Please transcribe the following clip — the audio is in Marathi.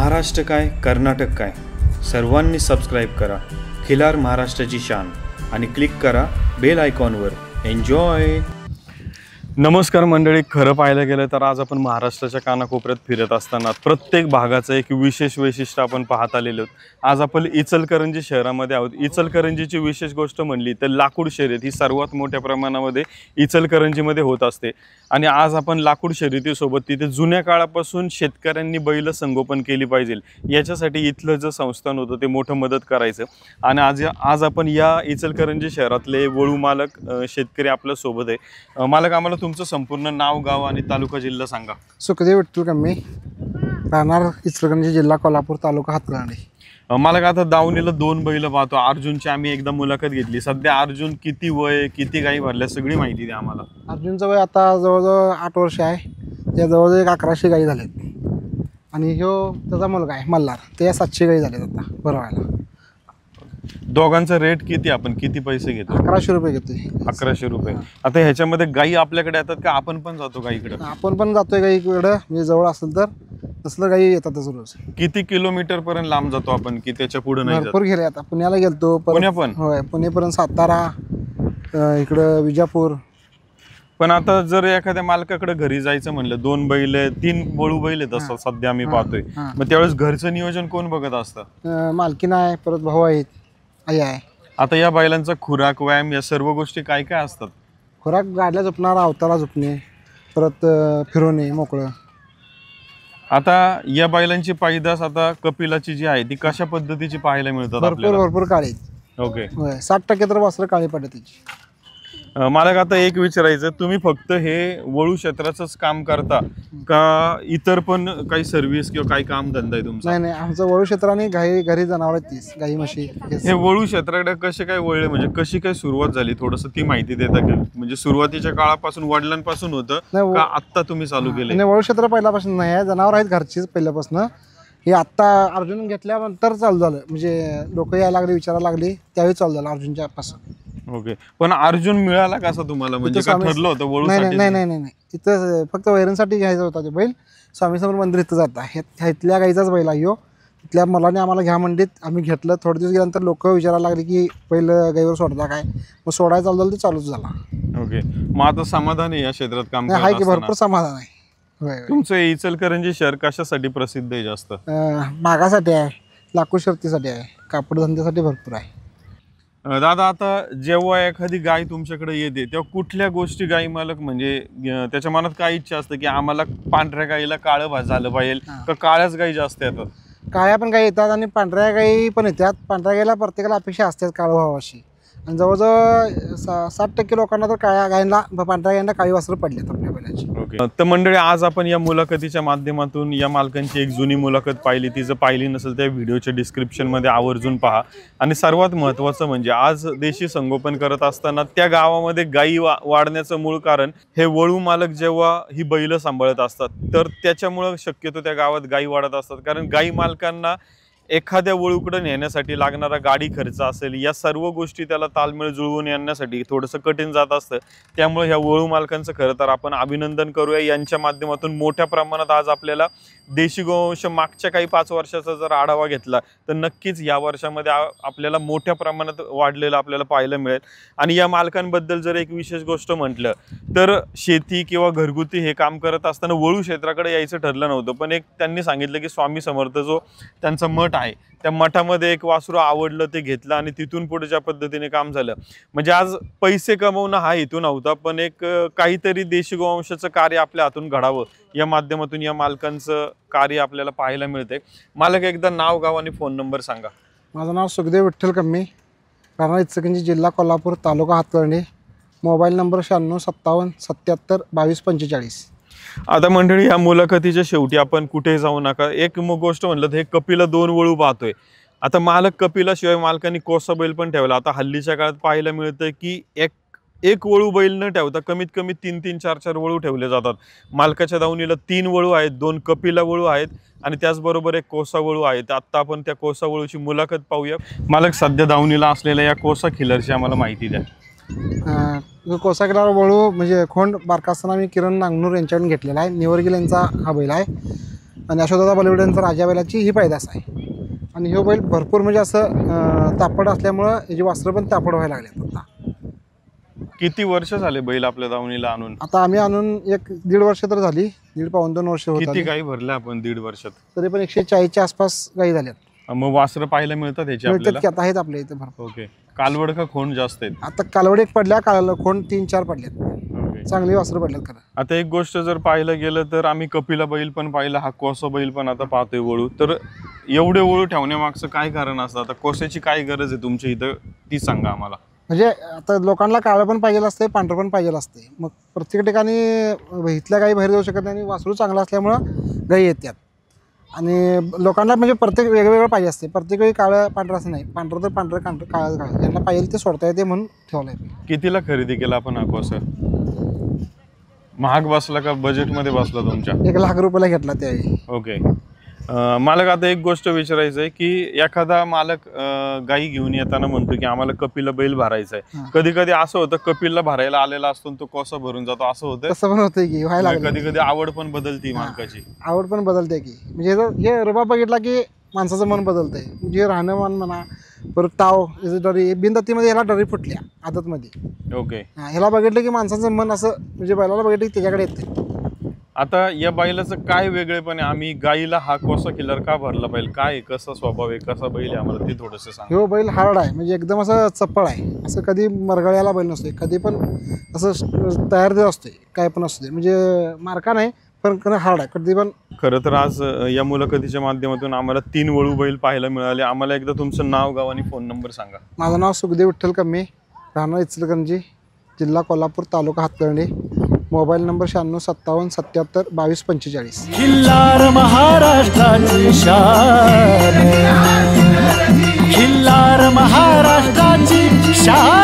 महाराष्ट्र काय कर्नाटक काय सर्वांनी सबस्क्राईब करा खिलार महाराष्ट्राची शान आणि क्लिक करा बेल आयकॉनवर। एन्जॉय। नमस्कार मंडळी, खरं पाहायला गेलं तर आज आपण महाराष्ट्राच्या कानाकोपऱ्यात फिरत असताना प्रत्येक भागाचं एक विशेष वैशिष्ट्य आपण पाहत आलेलो आहोत। आज आपण इचलकरंजी शहरामध्ये आहोत। इचलकरंजीची विशेष गोष्ट म्हणली तर लाकूड शर्यत ही सर्वात मोठ्या प्रमाणामध्ये इचलकरंजीमध्ये होत असते आणि आज आपण लाकूड शर्यतीसोबत तिथे जुन्या काळापासून शेतकऱ्यांनी बैल संगोपन केली पाहिजे याच्यासाठी इथलं जे संस्थान होतं ते मोठं मदत करायचं आणि आज आपण या इचलकरंजी शहरातले वळू मालक शेतकरी आपल्या सोबत आहे। मालक, आम्हाला तुमचं संपूर्ण नाव, गाव आणि तालुका जिल्हा सांगा। सुखदेव विठ्ठल कम्मे, राहणार इचलकरंजी, जिल्हा कोल्हापूर, तालुका हातकर्णी। मला आता दावणीला 2 बैल पाहतो। अर्जुनची आम्ही एकदा मुलाखत घेतली। सध्या अर्जुन किती वय, किती गाई भरल्या, सगळी माहिती द्या आम्हाला। अर्जुनचं वय आता जवळजवळ 8 वर्ष आहे। त्या जवळजवळ 1100 गाई झाल्यात आणि ह्यो त्याचा मुलगा आहे मल्हार, ते 700 गाई झाल्यात आता भरवायला। दोघांचा रेट किती, आपण किती पैसे घेतो? 1100 रुपये घेतोय। 1100 रुपये। आता ह्याच्यामध्ये गाई आपल्याकडे येतात का आपण पण जातो गाईकडे? आपण पण जातोय गाईकडं, म्हणजे जवळ असेल तर तसलं गाई येतातच रोज। किती किलोमीटर पर्यंत लांब जातो आपण की त्याच्या पुढे नाही? भरपूर गेले। आता पुण्याला गेलतो, पुण्या पण? होय, पुणेपर्यंत, सातारा, इकडं विजापूर। पण आता जर एखाद्या मालकाकडे घरी जायचं म्हणलं, 2 बैल, 3 वळू बैल आहेत असं सध्या आम्ही पाहतोय, मग त्यावेळेस घरचं नियोजन कोण बघत असतं? मालकीन आहे, परत भाऊ आहेत, आई आहे। आता या बैलांचा खुराक, व्यायाम या सर्व गोष्टी काय काय असतात? खुराक गाडल्या झोपणार, अवताला झोपणे, परत फिरवणे, मोकळं। आता या बैलांची पैदास आता कपिलाची जी आहे ती कशा पद्धतीची पाहायला मिळतात आपल्याला? भरपूर काळी। ओके, 60% तर वासरं काळी पडतात त्याची। मला आता एक विचारायचं, तुम्ही फक्त हे वळू क्षेत्राचंच काम करता का इतर पण काही सर्व्हिस किंवा काही काम धंदा आहे तुमचा? नाही, आमचं वळू क्षेत्राने घरी जनावर आहेत 30 गाई म्हशी। हे वळू क्षेत्राकडे कसे काय वळले, म्हणजे कशी काय सुरुवात झाली, थोडस ती माहिती देता का? म्हणजे सुरुवातीच्या काळापासून वडिलांपासून होतं का आत्ता तुम्ही चालू केलं? नाही, वळू क्षेत्र पहिल्यापासून नाही आहे, जनावर आहेत घरचीच पहिल्यापासून। हे आत्ता अर्जुन घेतल्यानंतर चालू झालं, म्हणजे लोक यायला लागले, विचारायला लागले, त्यावेळी चालू झालं अर्जुनच्या पासून। ओके, पण अर्जुन मिळाला कसा तुम्हाला, म्हणजे काय ठरलं होतं वळूसाठी? नाही, इथं फक्त वैरणसाठी घ्यायचा होता ते बैल। स्वामी समोर मंदिर इथं जाता, इथल्या गाईचाच बैल आहे ह्यो। इथल्या मुलाने आम्हाला घ्या मंडीत, आम्ही घेतलं। थोडे दिवस गेल्यानंतर लोक विचारायला लागले की बैल गाईवर सोडता काय, मग सोडायला चालू झालं, ते चालूच झाला। ओके, मग आता समाधान आहे या क्षेत्रात काम करत आहे की? असताना? भरपूर समाधान आहे। तुमचं इचलकरंजी शहर कशासाठी प्रसिद्ध आहे जास्त? मागासाठी आहे, लाकूड शर्तीसाठी आहे, कापड धंद्यासाठी भरपूर आहे। दादा, आता जेव्हा एखादी गाय तुमच्याकडे येते तेव्हा कुठल्या गोष्टी गाई मालक म्हणजे त्याच्या मनात काय इच्छा असते की आम्हाला पांढऱ्या गाईला काळं झालं पाहिजे का काळ्याच गाई जास्त येतात? काळ्या पण गाई येतात आणि पांढऱ्या गाई पण येतात। पांढऱ्या गाईला प्रत्येकाला अपेक्षा असते काळं व्हावं अशी, आणि जवळजवळ 60% लोकांना तर पांढऱ्या गायींना काळी वस्त्र पडलेत आपल्या बैलाची। ओके, तर मंडळी, आज आपण या मुलाखतीच्या माध्यमातून या मालकांची एक जुनी मुलाखत पाहिली। ती जर पाहिली नसेल त्या व्हिडिओच्या डिस्क्रिप्शनमध्ये आवर्जून पहा। आणि सर्वात महत्त्वाचं म्हणजे आज देशी संगोपन करत असताना त्या गावामध्ये गायी वाढण्याचं मूळ कारण हे वळू मालक जेव्हा ही बैल सांभाळत असतात तर त्याच्यामुळं शक्यतो त्या गावात गायी वाढत असतात, कारण गायी मालकांना एखाद्या वळूकडे नेण्यासाठी लागणारा गाडी खर्च असेल, या सर्व गोष्टी त्याला तालमेळ जुळवून आणण्यासाठी थोडंसं कठीण जात असतं। त्यामुळे ह्या वळू मालकांचं खरं तर आपण अभिनंदन करूया। यांच्या माध्यमातून मोठ्या प्रमाणात आज आपल्याला देशी गोवंश मागच्या काही 5 वर्षाचा जर आढावा घेतला तर नक्कीच या वर्षामध्ये आपल्याला मोठ्या प्रमाणात वाढलेलं आपल्याला पाहायला मिळेल। आणि या मालकांबद्दल जर एक विशेष गोष्ट म्हटलं तर शेती किंवा घरगुती हे काम करत असताना वळू क्षेत्राकडे यायचं ठरलं नव्हतं, पण एक त्यांनी सांगितलं की स्वामी समर्थ जो त्यांचा मठ आहे त्या मठामध्ये एक वासरू आवडलं, ते घेतलं आणि तिथून पुढे ज्या पद्धतीने काम झालं, म्हणजे आज पैसे कमवणं हा हेतू नव्हता, पण एक काहीतरी देशी गोवंशाचं कार्य आपल्या हातून घडावं या माध्यमातून या मालकांचं कार्य आपल्याला पाहायला मिळतंय। मालक, एकदा नाव, गाव आणि फोन नंबर सांगा। माझं नाव सुखदेव विठ्ठल कम्मे, राहणार इचलकरंजी, जिल्हा कोल्हापूर, तालुका हातकर्णी। Mobile number 96 57 72 22 45। आता मंडळी, या मुलाखतीच्या शेवटी आपण कुठे जाऊ नका, एक गोष्ट म्हणलं तर हे कपिला 2 वळू पाहतोय। आता मालक कपिलाशिवाय मालकांनी कोसा बैल पण ठेवला। आता हल्लीच्या काळात पाहायला मिळतं की एक वळू बैल न ठेवता कमीत कमी 3-3 4-4 वळू ठेवले जातात। मालकाच्या दावणीला 3 वळू आहेत, 2 कपिला वळू आहेत आणि त्याचबरोबर एक कोसा वळू आहे। आता आपण त्या कोसा वळूची मुलाखत पाहूया। मालक, सध्या दावणीला असलेल्या या कोसा खिलरची आम्हाला माहिती द्या। कोसा किल्ला वळू म्हणजे खोंड बारका असताना मी किरण नांगनूर यांच्याकडून घेतलेला आहे। निवर्गिल यांचा हा बैल आहे। आणि यशोदादा बलवडेंचा राजा बैलाची ही पैदास आहे. आणि हे बैल भरपूर म्हणजे असं तापड असल्यामुळं याची वासरं पण तापड व्हायला लागले. आता किती वर्ष झाले बैल आपल्या दावणीला आणून? आता आम्ही आणून 1-1.5 वर्ष तर झाली, 1.5-2 वर्ष होत किती आली. गाई भरल्या आपण 1.5 वर्षात? तरी पण 140च्या आसपास गाई झाल्यात. मग वासरं पाहायला मिळतात याची मिळतात आपल्याला? की आता आहेत आपल्या इथे भरपूर. ओके. कालवड का खोंड जास्त आहेत? आता कालवड एक पडल्या, खोंड 3-4 पडल्यात. ओके. चांगली वासरं पडल्यात खरं. आता एक गोष्ट जर पाहायला गेलं तर आम्ही कपिला बैल पण पाहिला, हा कोसा बैल पण आता पाहतोय वळू. तर एवढे वळू ठेवण्यामागचं काय कारण असतं? आता कोसाची काय गरज आहे तुमच्या इथं ती सांगा आम्हाला. म्हणजे आता लोकांना काळं पण पाहिजे असते, पांढरं पण पाहिजे असते. मग प्रत्येक ठिकाणी इथल्या गाई बाहेर जाऊ शकत नाही आणि वासरू चांगलं असल्यामुळं गाई येतात. आणि लोकांना म्हणजे प्रत्येक वेगवेगळं पाहिजे असते. प्रत्येक वेळी काळं पांढरं असं नाही, पांढरं तर पांढरं, काळं काळं, ज्यांना पाहिजे ते सोडता येते म्हणून ठेवलं आहे. कितीला खरेदी केला आपण हा कोसा? महाग बसला का बजेटमध्ये बसला तुमच्या? 1,00,000 रुपयाला घेतला त्यावेळी. ओके. मालक, आता एक गोष्ट विचारायचं आहे की एखादा मालक गाई घेऊन येताना म्हणतो की आम्हाला कपिला बैल भरायचा आहे. कधी कधी असं होतं कपिलला भरायला आलेला असतो तो कोसा भरून जातो, असं होतं? तसं पण होतं की व्हायला लागलं. कधी कधी आवड पण बदलती मालकाची. आवड पण बदलते की, म्हणजे हे रुबाब बघितला की माणसाचं मन बदलतंय. म्हणजे राहणं म्हणा, परत ताव डरी बिनदत्तीमध्ये ह्याला डरी फुटल्या आदतमध्ये. ओके. ह्याला बघितलं की माणसाचं मन असं म्हणजे बैलाला बघितलं की त्याच्याकडे येते. आता या बैलाचं काय वेगळेपण आहे? आम्ही गाईला हा कोसा किल्लर का भरला पाहिजे? काय कसा स्वभाव आहे, कसा बैल आहे, आम्हाला ते थोडंसं सांग. हो, बैल हार्ड आहे, म्हणजे एकदम असं चप्पळ आहे. असं कधी मरगळ्याला बैल नसते, कधी पण असं तयार असते, काय पण असते. म्हणजे मार्का नाही पण हार्ड आहे कधी पण. खरं तर आज या मुलाखतीच्या माध्यमातून आम्हाला 3 वळू बैल पाहायला मिळाले. आम्हाला एकदा तुमचं नाव, गाव आणि फोन नंबर सांगा. माझं नाव सुखदेव विठ्ठल कम्मे, राहणार इचलकरंजी, जिल्हा कोल्हापूर, तालुका हातकर्णी. Mobile number 96-77-22-45. खिल्लार महाराष्ट्राची शान, खिल्लार महाराष्ट्राची शान.